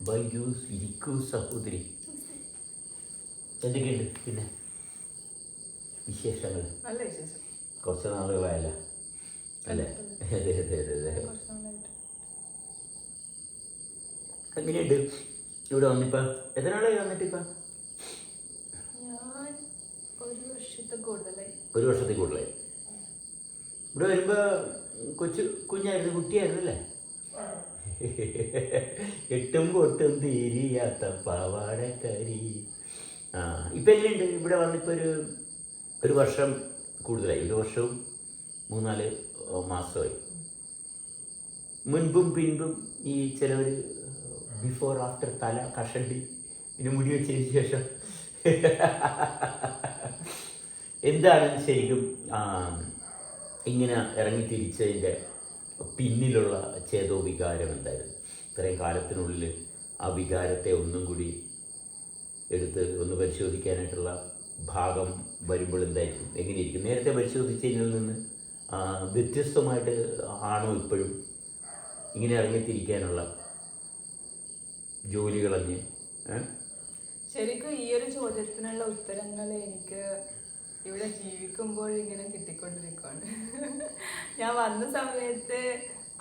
വരൂ ഇരിക്കൂ സഹോദരി. എന്തൊക്കെയുണ്ട് പിന്നെ വിശേഷങ്ങൾ? നല്ല വിശേഷം. കുറച്ച് നാളുകളായല്ല അല്ലേ? അതെ അതെ അതെ അതെ. എങ്ങനെയുണ്ട് ഇവിടെ വന്നിപ്പം? എത്ര നാളായി വന്നിട്ടിപ്പം? ഞാൻ ഒരു വർഷത്തിൽ കൂടുതലായി. ഒരു വർഷത്തിൽ കൂടുതലായി. ഇവിടെ വരുമ്പോൾ കുഞ്ഞായിരുന്നു, കുട്ടിയായിരുന്നു അല്ലേ? എട്ടും പൊട്ടും തീരിയാത്ത പാവാടക്കരി. ആ ഇപ്പം എങ്ങനെയുണ്ട് ഇവിടെ വന്നിപ്പോൾ? ഒരു വർഷം കൂടുതലായി. ഒരു വർഷവും 3-4 മാസമായി. മുൻപും പിൻപും ഈ ചിലവർ ബിഫോർ ആഫ്റ്റർ തല കഷണ്ടി പിന്നെ മുടി വെച്ചതിന് ശേഷം എന്താണ് ശരിക്കും ഇങ്ങനെ ഇറങ്ങിത്തിരിച്ചതിൻ്റെ പിന്നിലുള്ള ചേതോ വികാരം എന്തായിരുന്നു? ഇത്രയും കാലത്തിനുള്ളിൽ ആ വികാരത്തെ ഒന്നും കൂടി എടുത്ത് ഒന്ന് പരിശോധിക്കാനായിട്ടുള്ള ഭാഗം വരുമ്പോൾ എന്തായിരിക്കും, എങ്ങനെയിരിക്കും? നേരത്തെ പരിശോധിച്ചതിൽ നിന്ന് വ്യത്യസ്തമായിട്ട് ആണോ ഇപ്പോഴും ഇങ്ങനെ ഇറങ്ങിത്തിരിക്കാനുള്ള ജോലികളഞ്ഞ്? ശരിക്കും ഈ ഒരു ചോദ്യത്തിനുള്ള ഉത്തരങ്ങൾ എനിക്ക് ഇവിടെ ജീവിക്കുമ്പോൾ ഇങ്ങനെ കിട്ടിക്കൊണ്ടിരിക്കുകയാണ്. ഞാൻ വന്ന സമയത്ത്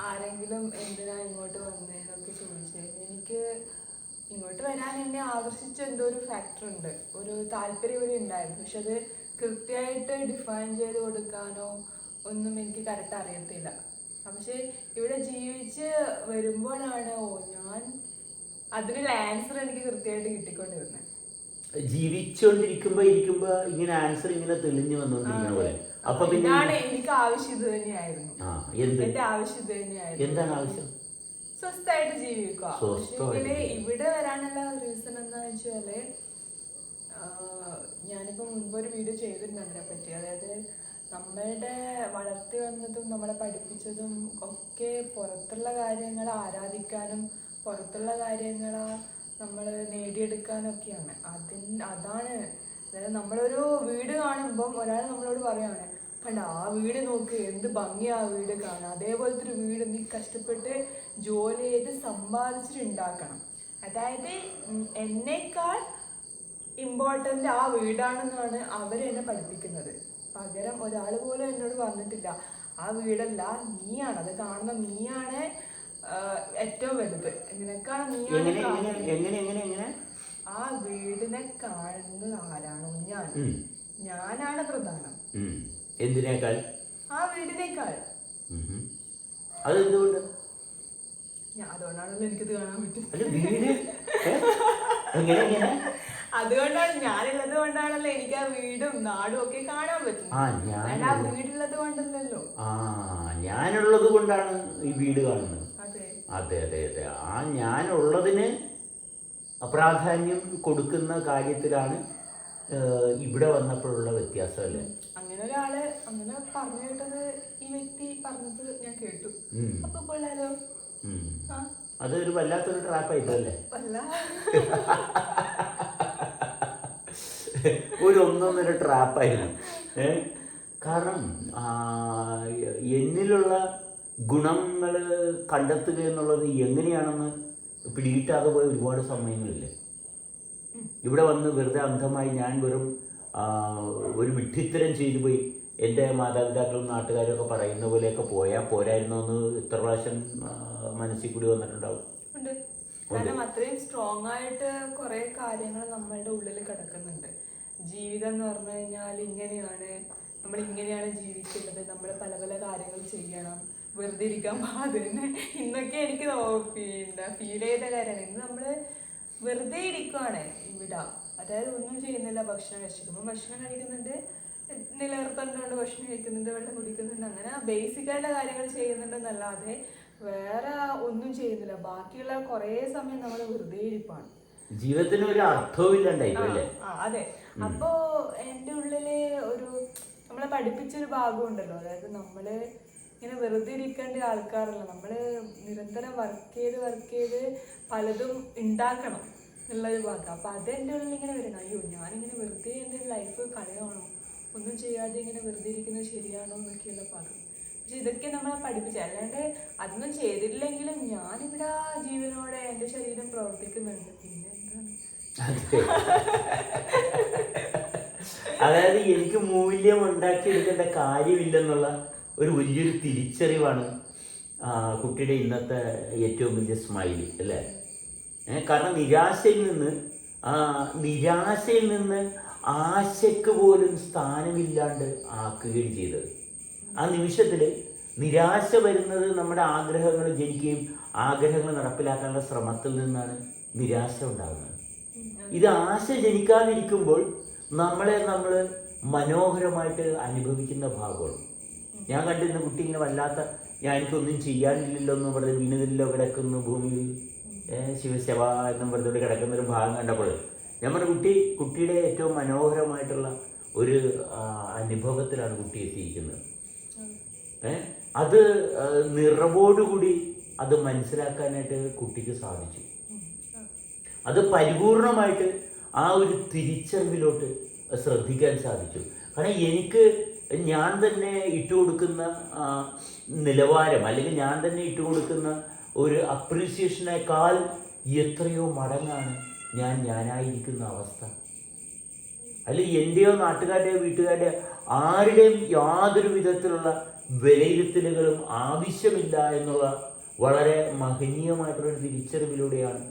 ആരെങ്കിലും എന്തിനാ ഇങ്ങോട്ട് വന്നതെന്നൊക്കെ ചോദിച്ചു. എനിക്ക് ഇങ്ങോട്ട് വരാൻ എന്നെ ആകർഷിച്ച എന്തോ ഒരു ഫാക്ടർ ഉണ്ട്, ഒരു താല്പര്യം ഇവിടെ ഉണ്ടായിരുന്നു. പക്ഷെ അത് കൃത്യമായിട്ട് ഡിഫൈൻ ചെയ്ത് കൊടുക്കാനോ ഒന്നും എനിക്ക് കറക്റ്റ് അറിയത്തില്ല. പക്ഷെ ഇവിടെ ജീവിച്ച് വരുമ്പോഴാണ് ഞാൻ അതിനുള്ള ആൻസർ എനിക്ക് കൃത്യമായിട്ട് കിട്ടിക്കൊണ്ടിരുന്നത്. ജീവിച്ചോണ്ടിരിക്കുമ്പോ ഇങ്ങനെ ആൻസർ ഇങ്ങനെ തെളിഞ്ഞു വന്നോണ്ടിരിക്കുന്ന പോലെ. അപ്പൊ പിന്നെ എനിക്ക് ആവശ്യം ഇത് തന്നെയായിരുന്നു. എന്റെ ആവശ്യം ഇത് തന്നെയായിരുന്നു. എന്താണ് ആവശ്യം? സ്വസ്ഥമായിട്ട് ജീവിക്കുക. പക്ഷേ ഇവിടെ വരാനുള്ള റീസൺ എന്താ വെച്ചാല്, ഞാനിപ്പോ മുൻപ് ഒരു വീഡിയോ ചെയ്തിട്ടുണ്ട് അതിനെ പറ്റി. അതായത് നമ്മളുടെ വളർത്തി വന്നതും നമ്മളെ പഠിപ്പിച്ചതും ഒക്കെ പുറത്തുള്ള കാര്യങ്ങൾ ആരാധിക്കാനും പുറത്തുള്ള കാര്യങ്ങൾ നമ്മൾ നേടിയെടുക്കാനൊക്കെയാണ്. അതാണ്. അതായത് നമ്മളൊരു വീട് കാണുമ്പം ഒരാൾ നമ്മളോട് പറയാണ്, കണ്ട ആ വീട് നോക്ക്, എന്ത് ഭംഗിയാ ആ വീട് കാണാം, അതേപോലത്തെ ഒരു വീട് നീ കഷ്ടപ്പെട്ട് ജോലി ചെയ്ത് സമ്പാദിച്ചിട്ടുണ്ടാക്കണം. അതായത് എന്നേക്കാൾ ഇമ്പോർട്ടൻ്റ് ആ വീടാണെന്നാണ് അവരെന്നെ പഠിപ്പിക്കുന്നത്. പകരം ഒരാൾ പോലും എന്നോട് പറഞ്ഞിട്ടില്ല ആ വീടല്ല, നീയാണ്, അത് കാണുന്ന നീയാണ് ഏറ്റവും വലുത്, നിനക്കാണ്, നീയാണ്. ആ വീടിനെ കാണുന്നത് ആരാണോ ഞാനാണ് പ്രധാനം. എന്തിനേക്കാൾ? ആ വീടിനേക്കാൾ. അതെന്തുകൊണ്ട്? അതുകൊണ്ടാണല്ലോ എനിക്കത് കാണാൻ പറ്റും. അതുകൊണ്ടാണ് ഞാനുള്ളത് കൊണ്ടാണല്ലോ എനിക്ക് ആ വീടും നാടും ഒക്കെ കാണാൻ പറ്റും. ആ വീടുള്ളത് കൊണ്ടല്ലോ. ഞാനുള്ളത് കൊണ്ടാണ് ഈ വീട് കാണുന്നത്. അതെ അതെ അതെ. ആ ഞാനുള്ളതിന് പ്രാധാന്യം കൊടുക്കുന്ന കാര്യത്തിലാണ് ഇവിടെ വന്നപ്പോഴുള്ള വ്യത്യാസം അല്ലേ? അങ്ങനെ ഒരാള് അങ്ങനെ പറഞ്ഞു കേട്ടത് ഈ വ്യക്തി പറഞ്ഞത് ഞാൻ കേട്ടു. അപ്പൊ കൊള്ളാലോ. അതൊരു വല്ലാത്തൊരു ട്രാപ്പായിട്ടല്ലേ? ഒരു ഒന്നൊന്നര ട്രാപ്പായിരുന്നു. കാരണം എന്നിലുള്ള ഗുണങ്ങൾ കണ്ടെത്തുക എന്നുള്ളത് എങ്ങനെയാണെന്ന് പിടികിട്ടാതെ പോയ ഒരുപാട് സമയങ്ങളില്ലേ? ഇവിടെ വന്ന് വെറുതെ അന്ധമായി ഞാൻ വെറും ഒരു വിഡ്ഢിത്തരം ചെയ്തു പോയി. എൻ്റെ മാതാപിതാക്കളും നാട്ടുകാരും ഒക്കെ പറയുന്ന പോലെയൊക്കെ പോയാൽ പോരായിരുന്നോ എന്ന് ഇത്ര പ്രാവശ്യം മനസ്സിൽ കൂടി വന്നിട്ടുണ്ടാവും. കാരണം അത്രയും സ്ട്രോങ് ആയിട്ട് കുറെ കാര്യങ്ങൾ നമ്മളുടെ ഉള്ളിൽ കിടക്കുന്നുണ്ട്. ജീവിതം എന്ന് പറഞ്ഞു കഴിഞ്ഞാൽ ഇങ്ങനെയാണ്, നമ്മൾ ഇങ്ങനെയാണ് ജീവിക്കേണ്ടത്, നമ്മൾ പല പല കാര്യങ്ങൾ ചെയ്യണം, വെറുതെ ഇരിക്കാൻ പാടില്ല. ഇന്നൊക്കെ എനിക്ക് പിന്നെ ഫീൽ ചെയ്ത കാര്യമാണ്. ഇന്ന് നമ്മൾ വെറുതെ ഇരിക്കുവാണ് ഇവിടെ. അതായത് ഒന്നും ചെയ്യുന്നില്ല, ഭക്ഷണം കഴിക്കുമ്പോൾ ഭക്ഷണം കഴിക്കുന്നുണ്ട്, നിലനിർത്തേണ്ടതുകൊണ്ട് ഭക്ഷണം കഴിക്കുന്നുണ്ട്, വെള്ളം കുടിക്കുന്നുണ്ട്, അങ്ങനെ ബേസിക്കായിട്ടുള്ള കാര്യങ്ങൾ ചെയ്യുന്നുണ്ടെന്നല്ലാതെ വേറെ ഒന്നും ചെയ്യുന്നില്ല. ബാക്കിയുള്ള കുറേ സമയം നമ്മൾ വെറുതെ ഇരിപ്പാണ്. ജീവിതത്തിന് ഒരു അർത്ഥവും ഇല്ലാണ്ടായി. അതെ. അപ്പോ എൻ്റെ ഉള്ളില് ഒരു നമ്മളെ പഠിപ്പിച്ചൊരു ഭാഗമുണ്ടല്ലോ, അതായത് നമ്മള് ഇങ്ങനെ വെറുതെ ഇരിക്കേണ്ട ആൾക്കാരല്ല, നമ്മള് നിരന്തരം വർക്ക് ചെയ്ത് പലതും ഉണ്ടാക്കണം എന്നുള്ളൊരു ഭാഗം. അപ്പൊ അതെൻ്റെ ഉള്ളിൽ ഇങ്ങനെ വരണം, അയ്യോ ഞാനിങ്ങനെ വെറുതെ എൻ്റെ ലൈഫ് കളയാണോ, ഒന്നും ചെയ്യാതെ ഇങ്ങനെ വെറുതെ ഇരിക്കുന്നത് ശരിയാണോ എന്നൊക്കെയുള്ള ഭാഗം. പക്ഷെ ഇതൊക്കെ നമ്മളെ പഠിപ്പിച്ച, അല്ലാണ്ട് അതൊന്നും ചെയ്തിട്ടില്ലെങ്കിലും ഞാനിവിടെ ജീവനോടെ എൻ്റെ ശരീരം പ്രവർത്തിക്കുന്നുണ്ട്. പിന്നെ എന്താണ്? അതായത് എനിക്ക് മൂല്യം ഉണ്ടാക്കിയെടുക്കേണ്ട കാര്യമില്ലെന്നുള്ള ഒരു വലിയൊരു തിരിച്ചറിവാണ് കുട്ടിയുടെ ഇന്നത്തെ ഏറ്റവും വലിയ സ്മൈലി അല്ലേ? കാരണം നിരാശയിൽ നിന്ന് ആശയ്ക്ക് പോലും സ്ഥാനമില്ലാണ്ട് ആക്കുകയും ചെയ്തത്. ആ നിമിഷത്തിൽ നിരാശ വരുന്നത് നമ്മുടെ ആഗ്രഹങ്ങൾ ജനിക്കുകയും ആഗ്രഹങ്ങൾ നടപ്പിലാക്കാനുള്ള ശ്രമത്തിൽ നിന്നാണ് നിരാശ ഉണ്ടാകുന്നത്. ഇത് ആശ ജനിക്കാതിരിക്കുമ്പോൾ നമ്മൾ മനോഹരമായിട്ട് അനുഭവിക്കുന്ന ഭാഗമാണ്. ഞാൻ കണ്ടിരുന്ന കുട്ടി ഇങ്ങനെ വല്ലാത്ത, എനിക്കൊന്നും ചെയ്യാനില്ലല്ലോ എന്ന് പറഞ്ഞ് വീണതില്ലോ കിടക്കുന്നു ഭൂമിയിൽ ശിവശവ എന്നും പറഞ്ഞുകൊണ്ട് കിടക്കുന്നൊരു ഭാഗം കണ്ടപ്പോൾ ഞാൻ പറഞ്ഞ കുട്ടിയുടെ ഏറ്റവും മനോഹരമായിട്ടുള്ള ഒരു അനുഭവത്തിലാണ് കുട്ടി എത്തിയിരിക്കുന്നത്. അത് നിറവോടുകൂടി അത് മനസ്സിലാക്കാനായിട്ട് കുട്ടിക്ക് സാധിച്ചു. അത് പരിപൂർണമായിട്ട് ആ ഒരു തിരിച്ചറിവിലോട്ട് ശ്രദ്ധിക്കാൻ സാധിച്ചു. കാരണം ഞാൻ തന്നെ ഇട്ടുകൊടുക്കുന്ന നിലവാരം, അല്ലെങ്കിൽ ഞാൻ തന്നെ ഇട്ടുകൊടുക്കുന്ന ഒരു അപ്രീസിയേഷനേക്കാൾ എത്രയോ മടങ്ങാണ് ഞാനായിരിക്കുന്ന അവസ്ഥ. അല്ലെങ്കിൽ എൻ്റെയോ നാട്ടുകാരുടെയോ വീട്ടുകാരുടെയോ ആരുടെയും യാതൊരു വിധത്തിലുള്ള വിലയിരുത്തലുകളും ആവശ്യമില്ല എന്നുള്ള വളരെ മഹനീയമായിട്ടുള്ളൊരു തിരിച്ചറിവിലൂടെയാണ്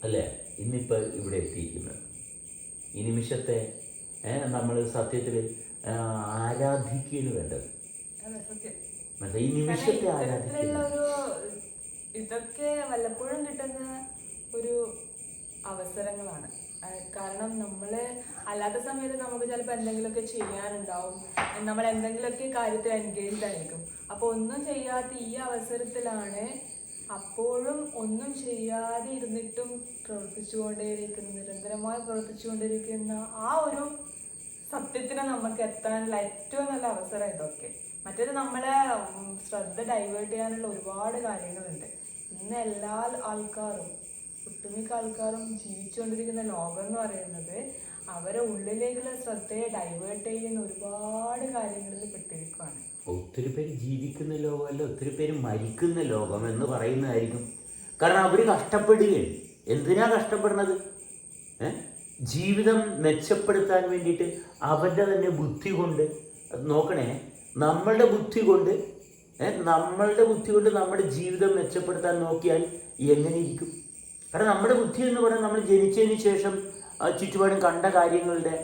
അല്ലേ ഇന്നിപ്പോൾ ഇവിടെ എത്തിയിരിക്കുന്നത്. ഈ നിമിഷത്തെ നമ്മൾ സത്യത്തിൽ ആരാധിക്കുകയാണ് വേണ്ടത്. ഈ നിമിഷത്തെ ആരാധിക്കുക. ഇതൊക്കെ വല്ലപ്പോഴും കിട്ടുന്ന ഒരു അവസരങ്ങളാണ്. കാരണം നമ്മൾ അല്ലാത്ത സമയത്ത് നമുക്ക് ചിലപ്പോൾ എന്തെങ്കിലുമൊക്കെ ചെയ്യാനുണ്ടാവും, നമ്മൾ എന്തെങ്കിലുമൊക്കെ കാര്യത്തിൽ എൻഗേജ്ഡ് ആയിരിക്കും. അപ്പോൾ ഒന്നും ചെയ്യാത്ത ഈ അവസരത്തിലാണ് അപ്പോഴും ഒന്നും ചെയ്യാതെ ഇരുന്നിട്ടും പ്രവർത്തിച്ചുകൊണ്ടേയിരിക്കുന്ന, നിരന്തരമായി പ്രവർത്തിച്ചുകൊണ്ടിരിക്കുന്ന ആ ഒരു സത്യത്തിന് നമുക്ക് എത്താനുള്ള ഏറ്റവും നല്ല അവസരം ഇതൊക്കെ. മറ്റേത് നമ്മളെ ശ്രദ്ധ ഡൈവേർട്ട് ചെയ്യാനുള്ള ഒരുപാട് കാര്യങ്ങളുണ്ട്. ഇന്ന് എല്ലാ ആൾക്കാരും, ഒട്ടുമിക്ക ആൾക്കാരും ജീവിച്ചുകൊണ്ടിരിക്കുന്ന ലോകം എന്ന് പറയുന്നത് അവരെ ഉള്ളിലേക്കുള്ള ശ്രദ്ധയെ ഡൈവേർട്ട് ചെയ്യുന്ന ഒരുപാട് കാര്യങ്ങളിൽ പെട്ടിരിക്കുകയാണ്. ഒത്തിരി പേര് ജീവിക്കുന്ന ലോകമല്ല, ഒത്തിരി പേര് മരിക്കുന്ന ലോകം എന്ന് പറയുന്നതായിരിക്കും. കാരണം അവർ കഷ്ടപ്പെടുകയാണ്. എന്തിനാ കഷ്ടപ്പെടുന്നത്? ജീവിതം മെച്ചപ്പെടുത്താൻ വേണ്ടിയിട്ട് അവരുടെ തന്നെ ബുദ്ധി കൊണ്ട്. നോക്കണേ, നമ്മളുടെ ബുദ്ധി കൊണ്ട് നമ്മുടെ ജീവിതം മെച്ചപ്പെടുത്താൻ നോക്കിയാൽ എങ്ങനെ ഇരിക്കും? കാരണം നമ്മുടെ ബുദ്ധി എന്ന് പറയുന്നത് നമ്മൾ ജനിച്ചതിന് ശേഷം ചുറ്റുപാടും കണ്ട കാര്യങ്ങളുടെ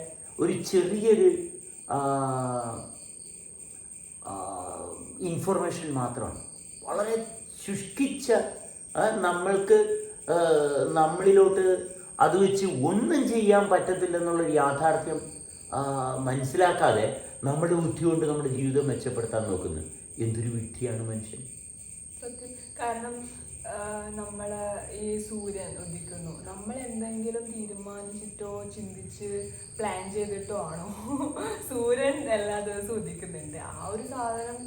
ഒരു ചെറിയൊരു ഇൻഫർമേഷൻ മാത്രമാണ്. വളരെ ശുഷ്കിച്ച നമ്മളിലോട്ട് അത് വെച്ച് ഒന്നും ചെയ്യാൻ പറ്റത്തില്ലെന്നുള്ളൊരു യാഥാർത്ഥ്യം മനസ്സിലാക്കാതെ നമ്മുടെ ബുദ്ധി കൊണ്ട് നമ്മുടെ ജീവിതം മെച്ചപ്പെടുത്താൻ നോക്കുന്നു. എന്തൊരു വിഡ്ഢിയാണ് മനുഷ്യൻ. സത്യം. കാരണം നമ്മൾ ഈ സൂര്യൻ ഉദിക്കുന്നു, നമ്മൾ എന്തെങ്കിലും തീരുമാനിച്ചിട്ടോ ചിന്തിച്ച് പ്ലാൻ ചെയ്തിട്ടോ ആണോ സൂര്യൻ എല്ലാ ദിവസവും ഉദിക്കുന്നുണ്ട്? ആ ഒരു സാധനം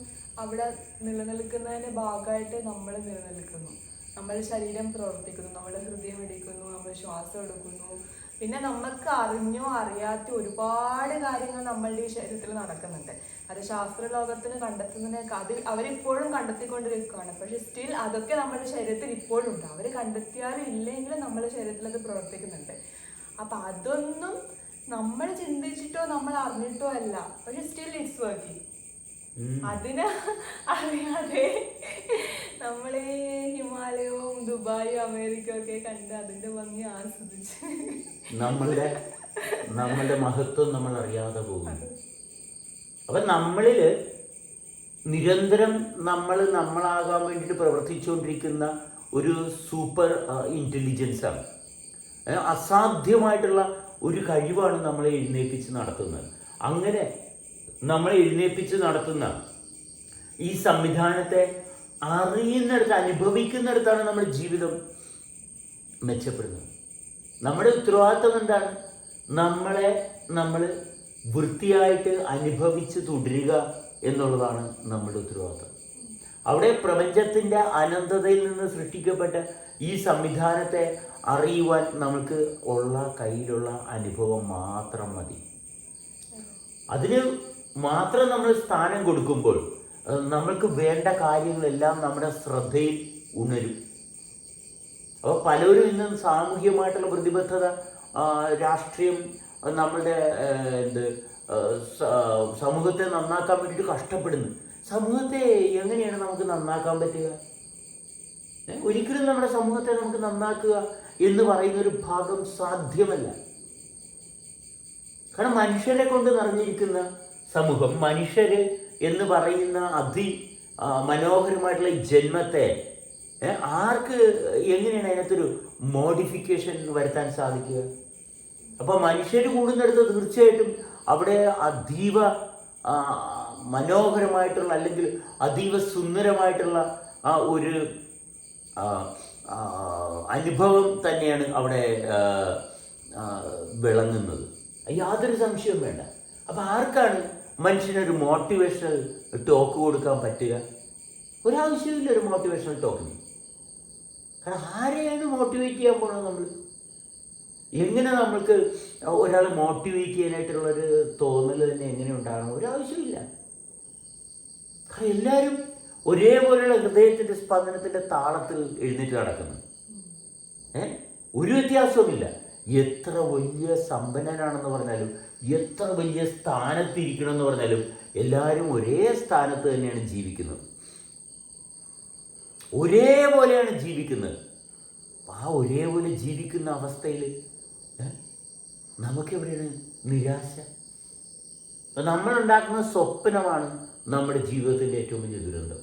അവിടെ നിലനിൽക്കുന്നതിൻ്റെ ഭാഗമായിട്ട് നമ്മൾ നിലനിൽക്കുന്നു. നമ്മുടെ ശരീരം പ്രവർത്തിക്കുന്നു, നമ്മുടെ ഹൃദയം ഇടിക്കുന്നു, നമ്മൾ ശ്വാസം എടുക്കുന്നു. പിന്നെ നമുക്ക് അറിഞ്ഞോ അറിയാത്ത ഒരുപാട് കാര്യങ്ങൾ നമ്മളുടെ ഈ ശരീരത്തിൽ നടക്കുന്നുണ്ട്. അത് ശാസ്ത്ര ലോകത്തിന് കണ്ടെത്തുന്നതിനേക്കാൾ അത് അവരിപ്പോഴും കണ്ടെത്തിക്കൊണ്ടിരിക്കുകയാണ്. പക്ഷെ സ്റ്റിൽ അതൊക്കെ നമ്മുടെ ശരീരത്തിൽ ഇപ്പോഴും ഉണ്ട്. അവർ കണ്ടെത്തിയാലും ഇല്ലെങ്കിലും നമ്മുടെ ശരീരത്തിൽ അത് പ്രവർത്തിക്കുന്നുണ്ട്. അപ്പം അതൊന്നും നമ്മൾ ചിന്തിച്ചിട്ടോ നമ്മൾ അറിഞ്ഞിട്ടോ അല്ല, പക്ഷെ സ്റ്റിൽ ഇറ്റ്സ് വർക്കിംഗ്. അതിനെ അറിയാതെ നമ്മൾ ഈ ഹിമാലയവും ദുബായും അമേരിക്കയും ഒക്കെ കണ്ട് അതിന്റെ ഭംഗി ആസ്വദിച്ച് നമ്മളുടെ മഹത്വം നമ്മൾ അറിയാതെ പോകുന്നു. അപ്പം നമ്മളിൽ നിരന്തരം നമ്മളാകാൻ വേണ്ടിയിട്ട് പ്രവർത്തിച്ചുകൊണ്ടിരിക്കുന്ന ഒരു സൂപ്പർ ഇൻ്റലിജൻസാണ്. അസാധ്യമായിട്ടുള്ള ഒരു കഴിവാണ് നമ്മളെ എഴുന്നേൽപ്പിച്ച് നടത്തുന്നത്. അങ്ങനെ നമ്മളെ എഴുന്നേൽപ്പിച്ച് നടത്തുന്ന ഈ സംവിധാനത്തെ അറിയുന്നിടത്ത്, അനുഭവിക്കുന്നിടത്താണ് നമ്മുടെ ജീവിതം മെച്ചപ്പെടുന്നത്. നമ്മുടെ ഉത്തരവാദിത്വം എന്താണ്? നമ്മൾ വൃത്തിയായിട്ട് അനുഭവിച്ച് തുടരുക എന്നുള്ളതാണ് നമ്മുടെ ഉത്തരവാദിത്വം. അവിടെ പ്രപഞ്ചത്തിൻ്റെ അനന്തതയിൽ നിന്ന് സൃഷ്ടിക്കപ്പെട്ട ഈ സംവിധാനത്തെ അറിയുവാൻ നമുക്ക് കയ്യിലുള്ള അനുഭവം മാത്രം മതി. അതിന് മാത്രം നമ്മൾ സ്ഥാനം കൊടുക്കുമ്പോൾ നമ്മൾക്ക് വേണ്ട കാര്യങ്ങളെല്ലാം നമ്മുടെ ശ്രദ്ധയിൽ ഉണരും. അപ്പോൾ പലരും ഇന്ന് സാമൂഹികമായിട്ടുള്ള പ്രതിബദ്ധത, രാഷ്ട്രീയം, നമ്മളുടെ സമൂഹത്തെ നന്നാക്കാൻ വേണ്ടിയിട്ട് കഷ്ടപ്പെടുന്നു. സമൂഹത്തെ എങ്ങനെയാണ് നമുക്ക് നന്നാക്കാൻ പറ്റുക? ഒരിക്കലും നമ്മുടെ സമൂഹത്തെ നമുക്ക് നന്നാക്കുക എന്ന് പറയുന്നൊരു ഭാഗം സാധ്യമല്ല. കാരണം മനുഷ്യരെ കൊണ്ട് നിറഞ്ഞിരിക്കുന്ന സമൂഹം, മനുഷ്യര് എന്ന് പറയുന്ന മനോഹരമായിട്ടുള്ള ഈ ജന്മത്തെ ആർക്ക് എങ്ങനെയാണ് അതിനകത്തൊരു മോഡിഫിക്കേഷൻ വരുത്താൻ സാധിക്കുക? അപ്പോൾ മനുഷ്യർ കൂടുന്നിടത്ത് തീർച്ചയായിട്ടും അവിടെ അതീവ മനോഹരമായിട്ടുള്ള അല്ലെങ്കിൽ അതീവ സുന്ദരമായിട്ടുള്ള ഒരു അനുഭവം തന്നെയാണ് അവിടെ വിളങ്ങുന്നത്. യാതൊരു സംശയവും വേണ്ട. അപ്പം ആർക്കാണ് മനുഷ്യനൊരു മോട്ടിവേഷണൽ ടോക്ക് കൊടുക്കാൻ പറ്റുക? ഒരാവശ്യമില്ല ഒരു മോട്ടിവേഷണൽ ടോക്കിന്. കാരണം ആരെയാണ് മോട്ടിവേറ്റ് ചെയ്യാൻ പോണത്? നമ്മൾ എങ്ങനെ നമ്മൾക്ക് ഒരാളെ മോട്ടിവേറ്റ് ചെയ്യാനായിട്ടുള്ളൊരു തോന്നൽ തന്നെ എങ്ങനെ ഉണ്ടാകണം? ഒരാവശ്യമില്ല. കാരണം എല്ലാവരും ഒരേപോലെയുള്ള ഹൃദയത്തിൻ്റെ സ്പന്ദനത്തിൻ്റെ താളത്തിൽ എഴുന്നേറ്റ് നടക്കുന്നു. ഒരു വ്യത്യാസവുമില്ല. എത്ര വലിയ സമ്പന്നനാണെന്ന് പറഞ്ഞാലും, എത്ര വലിയ സ്ഥാനത്തിരിക്കണമെന്ന് പറഞ്ഞാലും എല്ലാവരും ഒരേ സ്ഥാനത്ത് തന്നെയാണ് ജീവിക്കുന്നത്, ഒരേപോലെയാണ് ജീവിക്കുന്നത്. ആ ഒരേപോലെ ജീവിക്കുന്ന അവസ്ഥയിൽ നമുക്കെവിടെയാണ് നിരാശ? നമ്മളുണ്ടാക്കുന്ന സ്വപ്നമാണ് നമ്മുടെ ജീവിതത്തിൻ്റെ ഏറ്റവും വലിയ ദുരന്തം.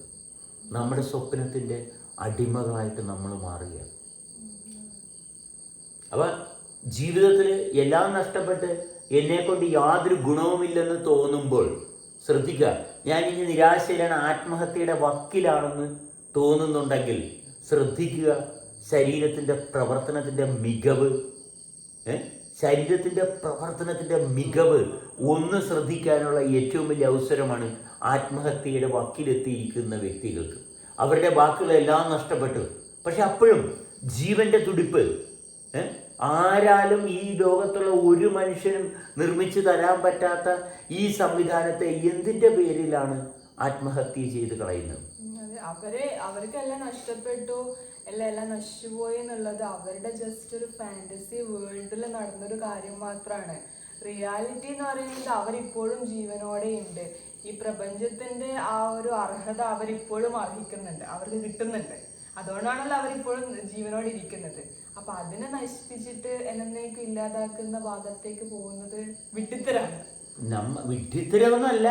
നമ്മുടെ സ്വപ്നത്തിൻ്റെ അടിമകളായിട്ട് നമ്മൾ മാറുകയാണ്. അപ്പം ജീവിതത്തിൽ എല്ലാം നഷ്ടപ്പെട്ട് എന്നെക്കൊണ്ട് യാതൊരു ഗുണവുമില്ലെന്ന് തോന്നുമ്പോൾ ശ്രദ്ധിക്കുക. ഞാൻ ഇനി നിരാശയിലാണ്, ആത്മഹത്യയുടെ വക്കിലാണെന്ന് തോന്നുന്നുണ്ടെങ്കിൽ ശ്രദ്ധിക്കുക. ശരീരത്തിൻ്റെ പ്രവർത്തനത്തിൻ്റെ മികവ്, ഒന്ന് ശ്രദ്ധിക്കാനുള്ള ഏറ്റവും വലിയ അവസരമാണ് ആത്മഹത്യയുടെ വക്കിലെത്തിയിരിക്കുന്ന വ്യക്തികൾക്ക്. അവരുടെ വാക്കുകളെല്ലാം നഷ്ടപ്പെട്ടു, പക്ഷെ അപ്പോഴും ജീവന്റെ തുടിപ്പ്. ആരാലും ഈ ലോകത്തുള്ള ഒരു മനുഷ്യനും നിർമ്മിച്ചു തരാൻ പറ്റാത്ത ഈ സംവിധാനത്തെ എന്തിൻ്റെ പേരിലാണ് ആത്മഹത്യ ചെയ്ത് കളയുന്നത്? അവർക്കെല്ലാം നഷ്ടപ്പെട്ടു, എല്ലാം നശിച്ചുപോയി എന്നുള്ളത് അവരുടെ ജസ്റ്റ് ഒരു ഫാന്റസി വേൾഡിൽ നടന്നൊരു കാര്യം മാത്രമാണ്. റിയാലിറ്റി എന്ന് പറയുന്നത് അവരിപ്പോഴും ജീവനോടെ ഉണ്ട്. ഈ പ്രപഞ്ചത്തിന്റെ ആ ഒരു അർഹത അവരിപ്പോഴും അർഹിക്കുന്നുണ്ട്, അവർക്ക് കിട്ടുന്നുണ്ട്. അതുകൊണ്ടാണല്ലോ അവരിപ്പോഴും ജീവനോടെ ഇരിക്കുന്നത്. അപ്പൊ അതിനെ നശിപ്പിച്ചിട്ട് എന്നേക്കും ഇല്ലാതാക്കുന്ന ഭാഗത്തേക്ക് പോകുന്നത് വിഡ്ഢിത്തരാണ്. വിഡ്ഢിത്തരമൊന്നുമല്ല,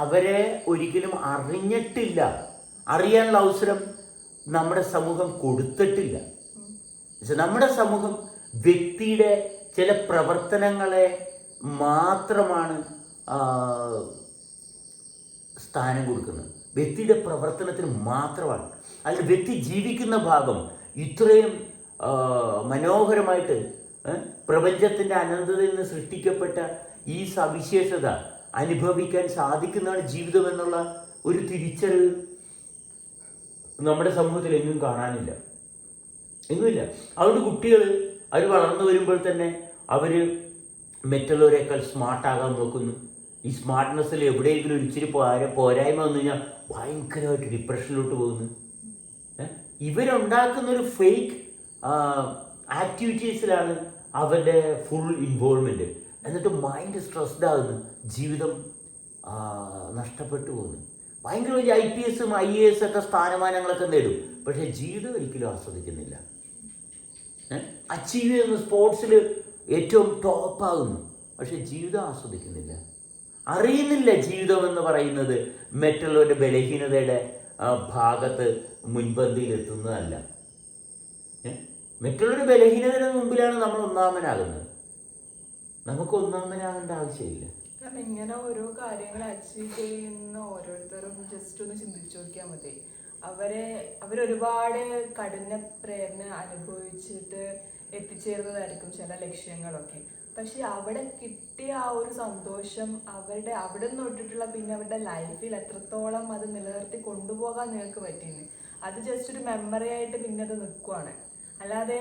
അവരെ ഒരിക്കലും അറിഞ്ഞിട്ടില്ല. അറിയാനുള്ള അവസരം നമ്മുടെ സമൂഹം കൊടുത്തിട്ടില്ല. നമ്മുടെ സമൂഹം വ്യക്തിയുടെ ചില പ്രവർത്തനങ്ങളെ മാത്രമാണ് സ്ഥാനം കൊടുക്കുന്നത്. വ്യക്തിയുടെ പ്രവർത്തനത്തിന് മാത്രമാണ്. അതിൽ വ്യക്തി ജീവിക്കുന്ന ഭാഗം ഇത്രയും മനോഹരമായിട്ട് പ്രപഞ്ചത്തിൻ്റെ അനന്തതയിൽ നിന്ന് സൃഷ്ടിക്കപ്പെട്ട ഈ സവിശേഷത അനുഭവിക്കാൻ സാധിക്കുന്നതാണ് ജീവിതം എന്നുള്ള ഒരു തിരിച്ചറിവ് നമ്മുടെ സമൂഹത്തിൽ എങ്ങും കാണാനില്ല, എങ്ങുമില്ല. അതുകൊണ്ട് കുട്ടികൾ അവർ വളർന്നു വരുമ്പോൾ തന്നെ അവർ മറ്റുള്ളവരെക്കാൾ സ്മാർട്ടാകാൻ നോക്കുന്നു. ഈ സ്മാർട്ട്നെസ്സിൽ എവിടെയെങ്കിലും ഒരു ഇച്ചിരി പോരായ്മ വന്നു കഴിഞ്ഞാൽ ഭയങ്കരമായിട്ട് ഡിപ്രഷനിലോട്ട് പോകുന്നു. ഇവരുണ്ടാക്കുന്ന ഒരു ഫേക്ക് ആക്ടിവിറ്റീസിലാണ് അവരുടെ ഫുൾ ഇൻവോൾവ്മെൻറ്റ്. എന്നിട്ട് മൈൻഡ് സ്ട്രെസ്ഡ് ആകുന്നു, ജീവിതം നഷ്ടപ്പെട്ടു പോകുന്നു. ഭയങ്കര വലിയ IPS IAS ഒക്കെ സ്ഥാനമാനങ്ങളൊക്കെ നേടും, പക്ഷേ ജീവിതം ഒരിക്കലും ആസ്വദിക്കുന്നില്ല. അച്ചീവ് ചെയ്യുന്ന സ്പോർട്സിൽ ഏറ്റവും ടോപ്പാകുന്നു, പക്ഷെ ജീവിതം ആസ്വദിക്കുന്നില്ല. അറിയുന്നില്ല ജീവിതം എന്ന് പറയുന്നത് മറ്റുള്ളവരുടെ ബലഹീനതയുടെ ഭാഗത്ത് മുൻപന്തിയിലെത്തുന്നതല്ല. മറ്റുള്ളവരുടെ ബലഹീനതയുടെ മുമ്പിലാണ് നമ്മൾ ഒന്നാമനാകുന്നത്. നമുക്ക് ഒന്നാമനാകേണ്ട ആവശ്യമില്ല. കാരണം ഇങ്ങനെ ഓരോ കാര്യങ്ങൾ അച്ചീവ് ചെയ്യുന്ന ഓരോരുത്തരും ജസ്റ്റ് ഒന്ന് ചിന്തിച്ചു നോക്കിയാൽ മതി. അവരൊരുപാട് കഠിന പ്രേരണ അനുഭവിച്ചിട്ട് എത്തിച്ചേർന്നതായിരിക്കും ചില ലക്ഷ്യങ്ങളൊക്കെ. പക്ഷെ അവിടെ കിട്ടിയ ആ ഒരു സന്തോഷം അവിടെ നിന്ന് തൊട്ടിട്ടുള്ള പിന്നെ അവരുടെ ലൈഫിൽ എത്രത്തോളം അത് നിലനിർത്തി കൊണ്ടുപോകാൻ നിങ്ങൾക്ക് പറ്റിയെന്ന്, അത് ജസ്റ്റ് ഒരു മെമ്മറി ആയിട്ട് പിന്നെ അത് നിൽക്കുവാണ്. അല്ലാതെ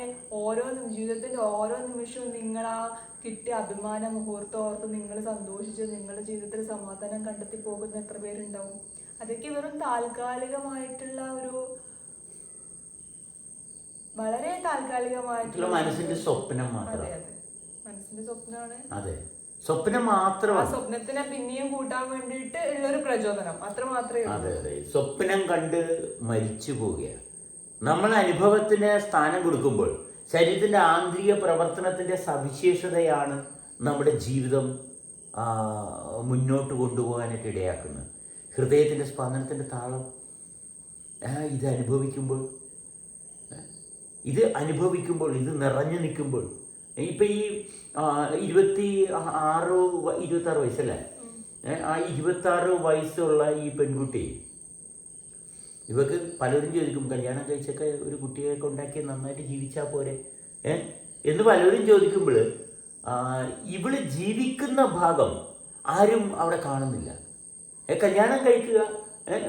ജീവിതത്തിന്റെ ഓരോ നിമിഷവും നിങ്ങൾ ആ കിട്ടിയ അഭിമാന മുഹൂർത്തം ഓർത്ത് നിങ്ങൾ സന്തോഷിച്ച് നിങ്ങളുടെ ജീവിതത്തിൽ സമാധാനം കണ്ടെത്തി പോകുന്ന എത്ര പേരുണ്ടാവും? അതൊക്കെ വെറും താൽക്കാലികമായിട്ടുള്ള വളരെ താൽക്കാലികമായിട്ടുള്ള മനസ്സിന്റെ സ്വപ്നം മാത്രം. അതെ അതെ, മനസ്സിന്റെ സ്വപ്നമാണ്. അതെ, സ്വപ്നം മാത്രമാണ്. ആ സ്വപ്നത്തിനെ പിന്നെയും കൂട്ടാൻ വേണ്ടിയിട്ട് ഉള്ളൊരു പ്രചോദനം, അത്ര മാത്രമേ ഉള്ളൂ. അതെ അതെ, സ്വപ്നം കണ്ട് മരിച്ചു പോവുകയാണ്. നമ്മൾ അനുഭവത്തിന് സ്ഥാനം കൊടുക്കുമ്പോൾ ശരീരത്തിന്റെ ആന്തരിക പ്രവർത്തനത്തിന്റെ സവിശേഷതയാണ് നമ്മുടെ ജീവിതം മുന്നോട്ട് കൊണ്ടുപോകാനായിട്ട് ഇടയാക്കുന്നത്. ഹൃദയത്തിന്റെ സ്പന്ദനത്തിന്റെ താളം ഇത് അനുഭവിക്കുമ്പോൾ ഇത് നിറഞ്ഞു നിൽക്കുമ്പോൾ ഇപ്പം ഈ 26 വയസ്സല്ലേ, ആ 26 വയസ്സുള്ള ഈ പെൺകുട്ടി, ഇവക്ക് പലരും ചോദിക്കും കല്യാണം കഴിച്ചൊക്കെ ഒരു കുട്ടിയെ കൊണ്ടാക്കി നന്നായിട്ട് ജീവിച്ചാൽ പോരെ എന്ന് പലരും ചോദിക്കുമ്പോൾ ഇവള് ജീവിക്കുന്ന ഭാഗം ആരും അവിടെ കാണുന്നില്ല. കല്യാണം കഴിക്കുക,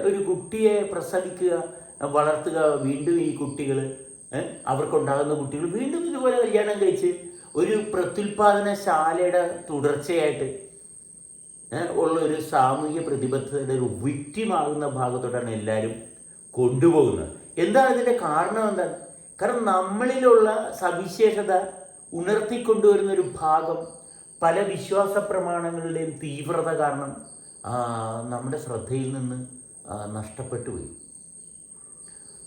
ഒരു കുട്ടിയെ പ്രസവിക്കുക, വളർത്തുക, വീണ്ടും ഈ കുട്ടികൾ അവർക്കുണ്ടാകുന്ന കുട്ടികൾ വീണ്ടും ഇതുപോലെ കല്യാണം കഴിച്ച് ഒരു പ്രത്യുൽപാദനശാലയുടെ തുടർച്ചയായിട്ട് ഉള്ള ഒരു സാമൂഹിക പ്രതിബദ്ധതയുടെ ഒരു വിക്റ്റിമാകുന്ന ഭാഗത്തോട്ടാണ് എല്ലാവരും കൊണ്ടുപോകുന്നത്. എന്താണ് ഇതിൻ്റെ കാരണം? എന്താണ്? കാരണം നമ്മളിലുള്ള സവിശേഷത ഉണർത്തിക്കൊണ്ടുവരുന്ന ഒരു ഭാഗം പല വിശ്വാസ പ്രമാണങ്ങളുടെയും തീവ്രത കാരണം നമ്മുടെ ശ്രദ്ധയിൽ നിന്ന് നഷ്ടപ്പെട്ടു പോയി.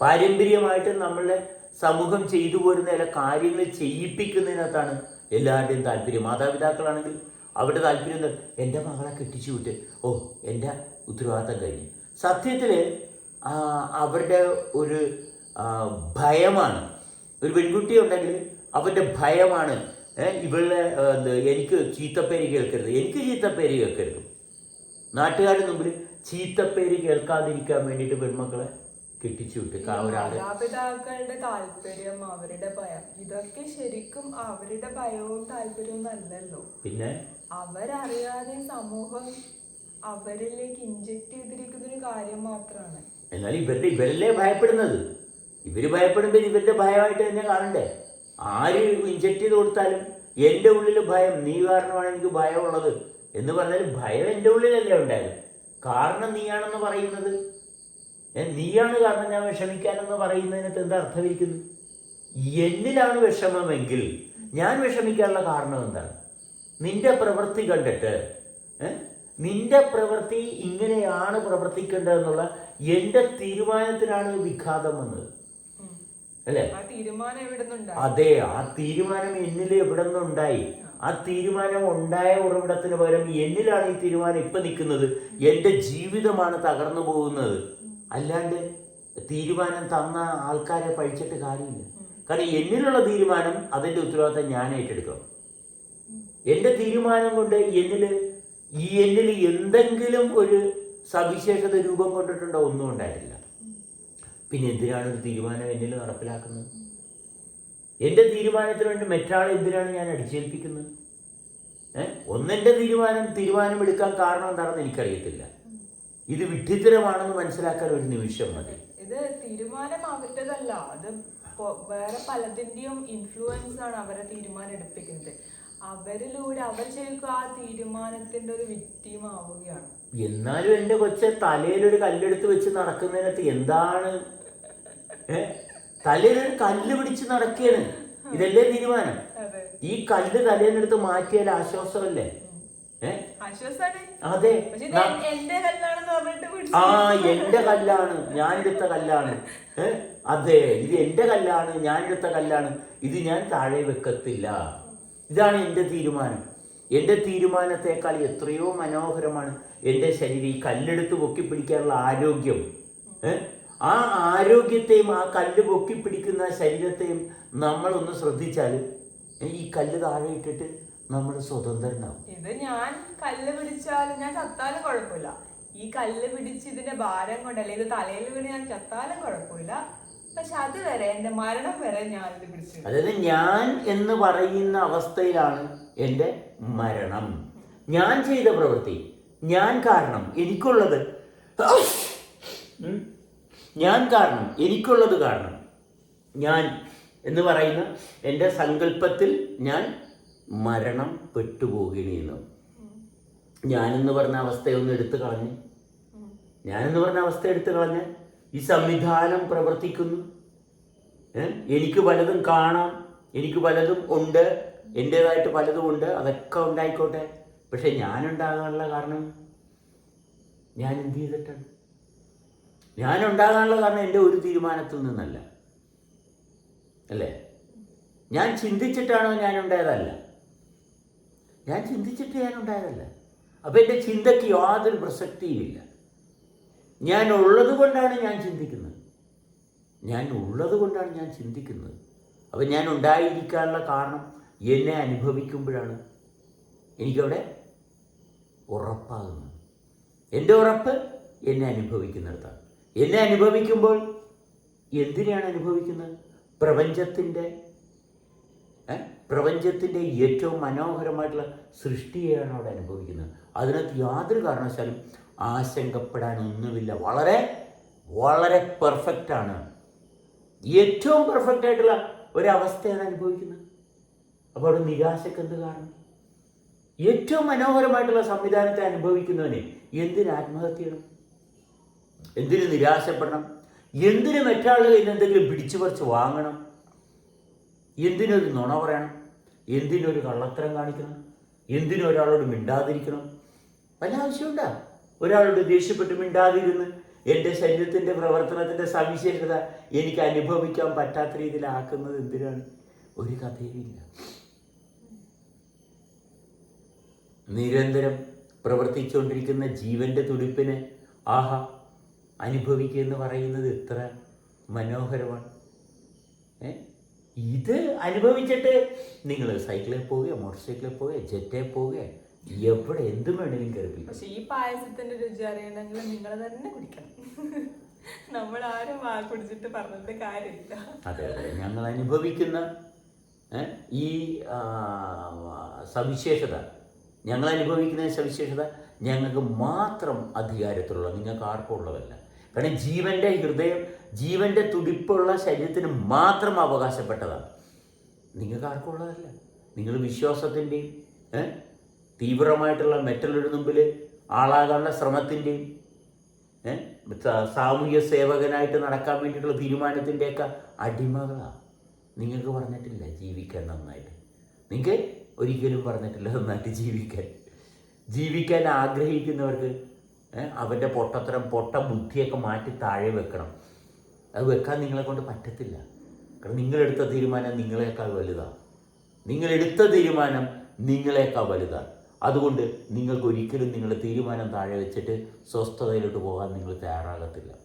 പാരമ്പര്യമായിട്ട് നമ്മളുടെ സമൂഹം ചെയ്തു പോരുന്ന ചില കാര്യങ്ങൾ ചെയ്യിപ്പിക്കുന്നതിനകത്താണ് എല്ലാവരുടെയും താല്പര്യം. മാതാപിതാക്കളാണെങ്കിൽ അവരുടെ താല്പര്യം എന്താ? എൻ്റെ മകളെ കെട്ടിച്ചു വിട്ട് എൻ്റെ ഉത്തരവാദിത്തം കഴിഞ്ഞു. സത്യത്തിൽ അവരുടെ ഒരു ഭയമാണ്. ഒരു പെൺകുട്ടി ഉണ്ടെങ്കിൽ അവരുടെ ഭയമാണ് ഇവളുടെ എനിക്ക് ചീത്തപ്പേര് കേൾക്കരുത്, നാട്ടുകാരുടെ മുമ്പിൽ ചീത്തപ്പേര് കേൾക്കാതിരിക്കാൻ വേണ്ടിയിട്ട് പെൺമക്കളെ കെട്ടിച്ചു വിട്ട് മാതാപിതാക്കളുടെ താല്പര്യം, അവരുടെ ഭയം, ഇതൊക്കെ ശരിക്കും അവരുടെ ഭയവും താല്പര്യവും അല്ലല്ലോ. പിന്നെ അവരറിയാതെ സമൂഹം അവരിലേക്ക് ഇൻജെക്ട് ചെയ്തിരിക്കുന്ന ഒരു കാര്യം മാത്രമാണ്. എന്നാൽ ഇവരല്ലേ ഭയപ്പെടുന്നത്. ഇവര് ഭയപ്പെടുമ്പോൾ ഇവരുടെ ഭയമായിട്ട് തന്നെ കാണണ്ടേ? ആര് ഇൻജെക്ട് ചെയ്ത് കൊടുത്താലും എൻ്റെ ഉള്ളിൽ ഭയം, നീ കാരണമാണ് എനിക്ക് ഭയമുള്ളത് എന്ന് പറഞ്ഞാൽ ഭയം എൻ്റെ ഉള്ളിലല്ലേ ഉണ്ടായത്. കാരണം നീയാണെന്ന് പറയുന്നത്, നീയാണ് കാരണം ഞാൻ വിഷമിക്കാനെന്ന് പറയുന്നതിനകത്ത് എന്താ അർത്ഥമിരിക്കുന്നു? എന്നിലാണ് വിഷമമെങ്കിൽ ഞാൻ വിഷമിക്കാനുള്ള കാരണം എന്താണ്? നിന്റെ പ്രവൃത്തി കണ്ടിട്ട് നിന്റെ പ്രവൃത്തി ഇങ്ങനെയാണ് പ്രവർത്തിക്കേണ്ടതെന്നുള്ള എൻ്റെ തീരുമാനത്തിനാണ് വിഘാതം വന്നത്, അല്ലേ? അതെ, ആ തീരുമാനം എന്നിൽ എവിടെ നിന്നുണ്ടായി? ആ തീരുമാനം ഉണ്ടായ ഉറവിടത്തിന് പകരം എന്നിലാണ് ഈ തീരുമാനം ഇപ്പൊ നിൽക്കുന്നത്. എൻ്റെ ജീവിതമാണ് തകർന്നു പോകുന്നത്. അല്ലാണ്ട് തീരുമാനം തന്ന ആൾക്കാരെ പഴിച്ചിട്ട് കാര്യമില്ല. കാരണം എന്നിലുള്ള തീരുമാനം അതിൻ്റെ ഉത്തരവാദിത്തം ഞാൻ ഏറ്റെടുക്കണം. എൻ്റെ തീരുമാനം കൊണ്ട് എന്നിൽ എന്തെങ്കിലും ഒരു സവിശേഷത രൂപം കൊണ്ടിട്ടുണ്ടോ? ഒന്നും ഉണ്ടായിട്ടില്ല. പിന്നെ എന്തിനാണ് ഒരു തീരുമാനം എന്നിൽ നടപ്പിലാക്കുന്നത്? എൻ്റെ തീരുമാനത്തിന് വേണ്ടി മറ്റാളെ എന്തിനാണ് ഞാൻ അടിച്ചേൽപ്പിക്കുന്നത്? ഒന്നെൻ്റെ തീരുമാനം എടുക്കാൻ കാരണം എന്താണെന്ന് എനിക്കറിയത്തില്ല. ഇത് വിഡ്ഢിത്തരമാണെന്ന് മനസ്സിലാക്കാൻ ഒരു നിമിഷം മതി. ഇത് തീരുമാനം അവരുടേതല്ല, അത് വേറെ പലതിന്റെയും ഇൻഫ്ലുവൻസ് ആണ് അവരെ തീരുമാനം എടുപ്പിക്കുന്നത്. അവരിലൂടെ അവർ ശരിക്കും ആ തീരുമാനത്തിന്റെ ഒരു വിക്ടിം ആവുകയാണ്. എന്നാലും എൻ്റെ കൊച്ചെ തലയിലൊരു കല്ലെടുത്ത് വെച്ച് നടക്കുന്നതിനകത്ത് എന്താണ്? തലയിലൊരു കല്ല് പിടിച്ച് നടക്കുകയാണ്, ഇതല്ലേ തീരുമാനം? ഈ കല്ല് തലയിലെടുത്ത് മാറ്റിയാൽ ആശ്വാസമല്ലേ? അതെ, എന്റെ കല്ലാണ്, ഞാനെടുത്ത കല്ലാണ്. അതെ, ഇത് എന്റെ കല്ലാണ്, ഞാനെടുത്ത കല്ലാണ്, ഇത് ഞാൻ താഴെ വെക്കത്തില്ല. ഇതാണ് എൻ്റെ തീരുമാനം. എൻ്റെ തീരുമാനത്തെക്കാൾ എത്രയോ മനോഹരമാണ് എൻ്റെ ശരീരം. ഈ കല്ലെടുത്ത് പൊക്കിപ്പിടിക്കാനുള്ള ആരോഗ്യം, ആ ആരോഗ്യത്തെയും ആ കല്ല് പൊക്കിപ്പിടിക്കുന്ന ശരീരത്തെയും നമ്മളൊന്ന് ശ്രദ്ധിച്ചാൽ ഈ കല്ല് താഴെ ഇട്ടിട്ട് നമ്മൾ സ്വതന്ത്രനാവും. ഇത് ഞാൻ കല്ല് പിടിച്ചാലും ഞാൻ ചത്താലും കുഴപ്പമില്ല. ഈ കല്ല് പിടിച്ച് ഇതിന്റെ ഭാരം കൊണ്ടല്ലേ, ഇത് തലയിൽ വീണ് ഞാൻ ചത്താലും കുഴപ്പമില്ല. പക്ഷെ അതുവരെ എന്റെ മരണം വരെ ഞാൻ ഇത് പിടിച്ചു. അതായത് ഞാൻ എന്ന് പറയുന്ന അവസ്ഥയിലാണ് എൻ്റെ മരണം. ഞാൻ ചെയ്ത പ്രവൃത്തി, ഞാൻ കാരണം, എനിക്കുള്ളത്, ഞാൻ കാരണം, എനിക്കുള്ളത് കാരണം, ഞാൻ എന്ന് പറയുന്ന എൻ്റെ സങ്കല്പത്തിൽ ഞാൻ മരണം പെട്ടുപോകുകയാണ്. ഞാനെന്ന് പറഞ്ഞ അവസ്ഥയൊന്ന് എടുത്തു കളഞ്ഞ്, ഞാനെന്ന് പറഞ്ഞ അവസ്ഥ എടുത്തു കളഞ്ഞ് ഈ സംവിധാനം പ്രവർത്തിക്കുന്നു. എനിക്ക് പലതും കാണാം, എനിക്ക് പലതും ഉണ്ട്, എൻ്റേതായിട്ട് പലതും ഉണ്ട്, അതൊക്കെ ഉണ്ടായിക്കോട്ടെ. പക്ഷെ ഞാനുണ്ടാകാനുള്ള കാരണം ഞാൻ എന്ത് ചെയ്തിട്ടാണ്? ഞാനുണ്ടാകാനുള്ള കാരണം എൻ്റെ ഒരു തീരുമാനത്തിൽ നിന്നല്ല, അല്ലേ? ഞാൻ ചിന്തിച്ചിട്ടാണോ ഞാനുണ്ടായതല്ല, ഞാൻ ചിന്തിച്ചിട്ട് ഞാനുണ്ടായതല്ല. അപ്പം എൻ്റെ ചിന്തയ്ക്ക് യാതൊരു പ്രസക്തിയുമില്ല. ഞാൻ ഉള്ളത് കൊണ്ടാണ് ഞാൻ ചിന്തിക്കുന്നത്, ഞാൻ ഉള്ളത് കൊണ്ടാണ് ഞാൻ ചിന്തിക്കുന്നത്. അപ്പം ഞാൻ ഉണ്ടായിരിക്കാനുള്ള കാരണം എന്നെ അനുഭവിക്കുമ്പോഴാണ് എനിക്കവിടെ ഉറപ്പാകുന്നത്. എൻ്റെ ഉറപ്പ് എന്നെ അനുഭവിക്കുന്നിടത്താണ്. എന്നെ അനുഭവിക്കുമ്പോൾ എന്തിനാണ് അനുഭവിക്കുന്നത്? പ്രപഞ്ചത്തിൻ്റെ ഏറ്റവും മനോഹരമായിട്ടുള്ള സൃഷ്ടിയെയാണ് അവിടെ അനുഭവിക്കുന്നത്. അതിനകത്ത് യാതൊരു കാരണവശാലും ആശങ്കപ്പെടാനൊന്നുമില്ല. വളരെ വളരെ പെർഫെക്റ്റാണ്, ഏറ്റവും പെർഫെക്റ്റ് ആയിട്ടുള്ള ഒരവസ്ഥയാണ് അനുഭവിക്കുന്നത്. അപ്പോൾ അവിടെ നിരാശക്ക് എന്ത് കാരണം? ഏറ്റവും മനോഹരമായിട്ടുള്ള സംവിധാനത്തെ അനുഭവിക്കുന്നവനെ എന്തിന് ആത്മഹത്യ ചെയ്യണം? എന്തിന് നിരാശപ്പെടണം? എന്തിന് മറ്റാളുകൾ എന്തെങ്കിലും പിടിച്ചു പറിച്ച് വാങ്ങണം? എന്തിനൊരു നുണ പറയണം? എന്തിനൊരു കള്ളത്തരം കാണിക്കണം? എന്തിനൊരാളോട് മിണ്ടാതിരിക്കണം? വല്ല ആവശ്യമുണ്ടാ? ഒരാളോട് ദേഷ്യപ്പെട്ട് മിണ്ടാതിരുന്ന് എൻ്റെ ശരീരത്തിൻ്റെ പ്രവർത്തനത്തിൻ്റെ സവിശേഷത എനിക്ക് അനുഭവിക്കാൻ പറ്റാത്ത രീതിയിലാക്കുന്നത് എന്തിനാണ്? ഒരു കഥയുമില്ല. നിരന്തരം പ്രവർത്തിച്ചുകൊണ്ടിരിക്കുന്ന ജീവൻ്റെ തുടിപ്പിന് ആഹാ അനുഭവിക്കുക എന്ന് പറയുന്നത് എത്ര മനോഹരമാണ്. ഇത് അനുഭവിച്ചിട്ട് നിങ്ങൾ സൈക്കിളിൽ പോവുക, മോട്ടോർ സൈക്കിളിൽ പോവുക, ജെറ്റിൽ പോവുക, എവിടെ എന്തും വേണമെങ്കിലും കയറി. പക്ഷെ ഈ പായസത്തിന്റെ രുചി അറിയണമെങ്കിൽ നിങ്ങൾ തന്നെ കുടിക്കണം. നമ്മൾ ആരും കുടിച്ചിട്ട് പറഞ്ഞിട്ട് കാര്യമില്ല. അതെ അതെ, ഞങ്ങൾ അനുഭവിക്കുന്ന ഈ സവിശേഷത, ഞങ്ങൾ അനുഭവിക്കുന്ന സവിശേഷത ഞങ്ങൾക്ക് മാത്രം അധികാരത്തിലുള്ള, നിങ്ങൾക്ക് ആർക്കും ഉള്ളതല്ല. കാരണം ജീവൻ്റെ ഹൃദയം, ജീവൻ്റെ തുടിപ്പുള്ള ശരീരത്തിന് മാത്രം അവകാശപ്പെട്ടതാണ്, നിങ്ങൾക്ക് ആർക്കും ഉള്ളതല്ല. നിങ്ങൾ വിശ്വാസത്തിൻ്റെയും തീവ്രമായിട്ടുള്ള മറ്റുള്ളവരുടെ മുമ്പിൽ ആളാകാനുള്ള ശ്രമത്തിൻ്റെയും സാമൂഹ്യ സേവകനായിട്ട് നടക്കാൻ വേണ്ടിയിട്ടുള്ള തീരുമാനത്തിൻ്റെയൊക്കെ അടിമകളാണ്. നിങ്ങൾക്ക് പറഞ്ഞിട്ടില്ല ജീവിക്കാൻ നന്നായിട്ട്, നിങ്ങൾക്ക് ഒരിക്കലും പറഞ്ഞിട്ടില്ല നന്നായിട്ട് ജീവിക്കാൻ ആഗ്രഹിക്കുന്നവർക്ക് അവൻ്റെ പൊട്ടത്തരം, പൊട്ട ബുദ്ധിയൊക്കെ മാറ്റി താഴെ വെക്കണം. അത് വെക്കാൻ നിങ്ങളെ കൊണ്ട് പറ്റത്തില്ല. കാരണം നിങ്ങളെടുത്ത തീരുമാനം നിങ്ങളെക്കാൾ വലുതാണ്, നിങ്ങളെടുത്ത തീരുമാനം നിങ്ങളെക്കാൾ വലുതാണ്. അതുകൊണ്ട് നിങ്ങൾക്ക് ഒരിക്കലും നിങ്ങളുടെ തീരുമാനം താഴെ വെച്ചിട്ട് സ്വസ്ഥതയിലോട്ട് പോകാൻ നിങ്ങൾ തയ്യാറാകത്തില്ല.